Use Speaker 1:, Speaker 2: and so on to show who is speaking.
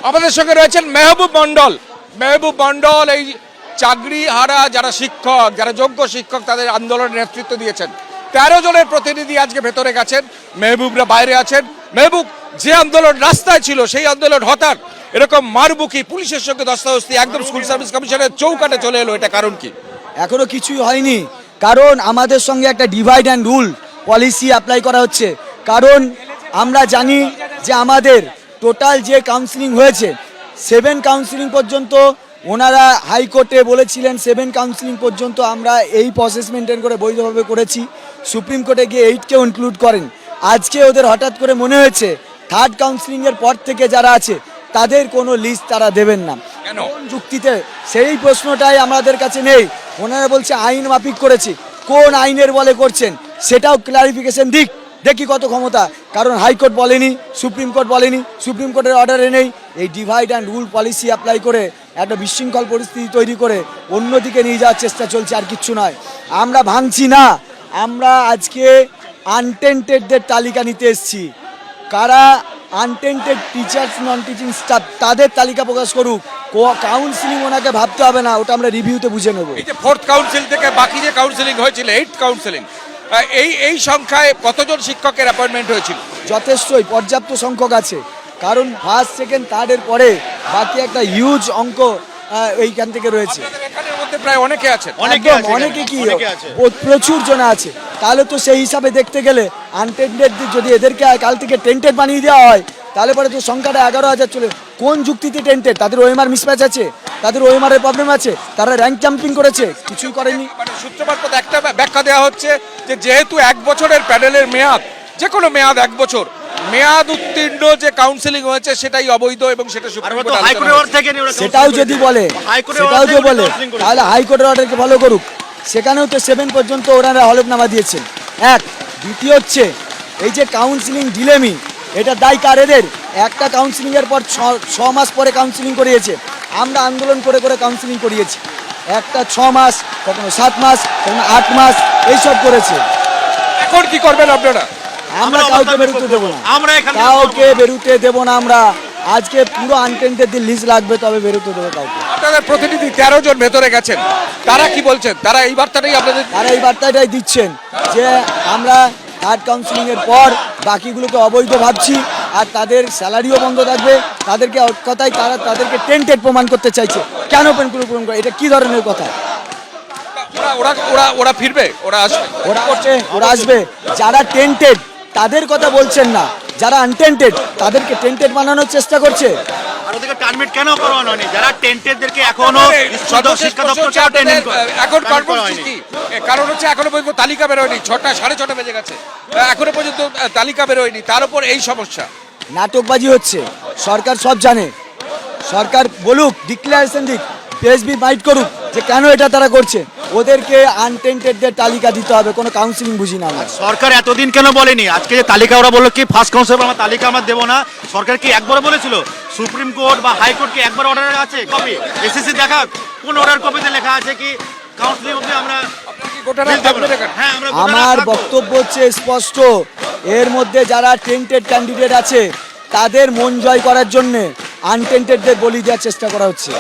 Speaker 1: আমাদের সঙ্গে রয়েছেন মেহবুব মন্ডল। মেহবুব মন্ডল এই চাকরি হারা যারা শিক্ষক, যারা যোগ্য শিক্ষক, তাদের আন্দোলনের নেতৃত্ব দিয়েছেন। 13 জনের প্রতিনিধি আজকে ভেতরে গেছেন, মেহবুবরা বাইরে আছেন। মেহবুব, যে আন্দোলন রাস্তায় ছিল সেই আন্দোলন হঠাৎ এরকম মারবুকি পুলিশের সঙ্গে দস্তাদস্তি একদম স্কুল সার্ভিস কমিশনের চৌকাটে চলে এলো, এটা কারণ কি?
Speaker 2: এখনো কিছুই হয়নি, কারণ আমাদের সঙ্গে একটা divide and rule policy apply করা হচ্ছে। কারণ আমরা জানি যে আমাদের টোটাল যে কাউন্সিলিং হয়েছে 7 কাউন্সিলিং পর্যন্ত ওনারা হাইকোর্টে বলেছিলেন 7 কাউন্সিলিং পর্যন্ত আমরা এই প্রসেস মেনটেন করে বৈধভাবে করেছি। সুপ্রিম কোর্টে গিয়ে 8কেও ইনক্লুড করেন। আজকে ওদের হঠাৎ করে মনে হয়েছে 3rd কাউন্সিলিংয়ের পর থেকে যারা আছে তাদের কোনো লিস্ট তারা দেবেন না।
Speaker 1: কেন?
Speaker 2: কোন যুক্তিতে? সেই প্রশ্নটাই আমাদের কাছে নেই। ওনারা বলছে আইন মাফিক করেছি, কোন আইনের বলে করছেন সেটাও ক্লারিফিকেশন দেখি কত ক্ষমতা। কারণ হাইকোর্ট বলেনি, সুপ্রিম কোর্ট বলেনি, সুপ্রিম কোর্টের অর্ডারে নেই। এই divide and rule policy apply করে একটা বিশৃঙ্খল পরিস্থিতি তৈরি করে অন্যদিকে নিয়ে যাওয়ার চেষ্টা চলছে, আর কিচ্ছু নয়। আমরা ভাঙছি না, আমরা আজকে আনটেন্টেডদের তালিকা নিতে এসেছি। কারা untainted teachers, non teaching staff, তাদের তালিকা প্রকাশ করুক। কাউন্সিলিং ওনাকে ভাবতে হবে না, ওটা আমরা রিভিউতে বুঝে নেব।
Speaker 1: এই যে 4th কাউন্সিল থেকে বাকি যে কাউন্সিলিং হয়েছিল 8th কাউন্সিলিং, এই সংখ্যায় কতজন শিক্ষকের অ্যাপয়েন্টমেন্ট হয়েছিল?
Speaker 2: যথেষ্টই পর্যাপ্ত সংখ্যক আছে, কারণ 1st, 2nd, 3rd পরে বাকি একটা হিউজ অঙ্ক এইখান থেকে রয়েছে।
Speaker 1: এখানের মধ্যে প্রায় অনেকে আছেন।
Speaker 2: অনেকে কি প্রচুর জন আছে। তাহলে তো সেই হিসাবে দেখতে গেলে আনটেন্টেড যদি এদেরকে কাল থেকে টেন্টেড বানিয়ে দেওয়া হয় তাহলে পরে তো সংখ্যাটা 11,000 চলে। কোন যুক্তিতে টেন্টেড? তাদের ওএমআর মিসম্যাচ আছে, তাদের ওএমআর এর প্রবলেম আছে, তারা র্যাঙ্ক জাম্পিং করেছে, কিছুই করেনি।
Speaker 1: মানে সূত্রপাত একটা ব্যাখ্যা দেওয়া হচ্ছে যে যেহেতু 1 বছরের প্যানেলের মেয়াদ, যে কোনো মেয়াদ 1 বছর, মেয়াদ উত্তীর্ণ যে কাউন্সিলিং হয়েছে সেটাই অবৈধ এবং সেটা
Speaker 2: সেটাও যদি বলে তাহলে হাইকোর্টের অর্ডারকে ফলো করুক। সেখানেও তো 7 পর্যন্ত ওনারা হলফনামা দিয়েছেন। দ্বিতীয় হচ্ছে এই যে কাউন্সিলিং ডিলেমি, এটা দায় কার? এদের। একটা কাউন্সিলিংয়ের পর 6 মাস পরে কাউন্সিলিং করিয়েছে। আমরা আন্দোলন করে করে কাউন্সিলিং করিয়েছি। একটা 6 মাস, কখনো 7 মাস, কখনো 8 মাস এইসব করেছে।
Speaker 1: এখন কি করবেন আপনারা?
Speaker 2: আমরা কাউকে বেরোতে দেবো না, কাউকে বেরোতে দেবো না। আমরা আজকে পুরো আনটেন্টেড লিস্ট লাগবে, তবে বেরোতে দেবো কাউকে।
Speaker 1: আপনাদের প্রতিনিধি 13 জন ভেতরে গেছেন, তারা কি বলছেন? তারা এই বার্তাটাই আপনাদের,
Speaker 2: তারা এই বার্তাটাই দিচ্ছেন যে আমরা 3rd কাউন্সিলিং এর পর বাকিগুলোকে অবৈধ ভাবছি, আর তাদের স্যালারিও বন্ধ থাকবে। তাদেরকে কথাই তাদেরকে টেন্টেড প্রমাণ করতে চাইছে। কেন প্রমাণ করে? এটা কি ধরনের কথা?
Speaker 1: ওরা ফিরবে, ওরা আসবে,
Speaker 2: ওরা আসবে। যারা টেন্টেড তাদের কথা বলছেন না, যারা আনটেন্টেড তাদেরকে টেন্টেড বানানোর চেষ্টা করছে।
Speaker 3: আর ওদেরকে টার্মিনেট কেন করানো হয়নি? যারা টেন্টেডদেরকে এখনো শিক্ষা দপ্তর
Speaker 1: এখন কর্মসূচি কি? কারণ হচ্ছে এখনো পর্যন্ত তালিকা বেরোয়নি। 6টা 6:30 বেজে গেছে, এখনো পর্যন্ত তালিকা বেরোয়নি, তার উপর এই সমস্যা।
Speaker 2: নাটকবাজি হচ্ছে। সরকার সব জানে, সরকার বলুক, ডিক্লারেশন দিক, পিএসবি মাইট করুক যে কেন এটা তারা করছে। ওদেরকে আনটেন্টেডদের তালিকা দিতে হবে, কোনো কাউন্সিলিং বুঝি না।
Speaker 3: সরকার এতদিন কেন বলেনি? আজকে যে তালিকা ওরা বললো কি 1st কাউন্সিল আমার তালিকা আমরা দেবো না, সরকার কি একবার বলেছিল? সুপ্রিম কোর্ট বা হাইকোর্ট কি একবার অর্ডার আছে? কপি এসএসসি দেখা, কোন অর্ডার কপিতে লেখা আছে কি কাউন্সিলিং অবধি আমরা?
Speaker 2: আমার বক্তব্য হচ্ছে স্পষ্ট, এর মধ্যে যারা টেন্টেড ক্যান্ডিডেট আছে তাদের মন জয় করার জন্য আনটেন্টেডদের বলি দেওয়ার চেষ্টা করা হচ্ছে।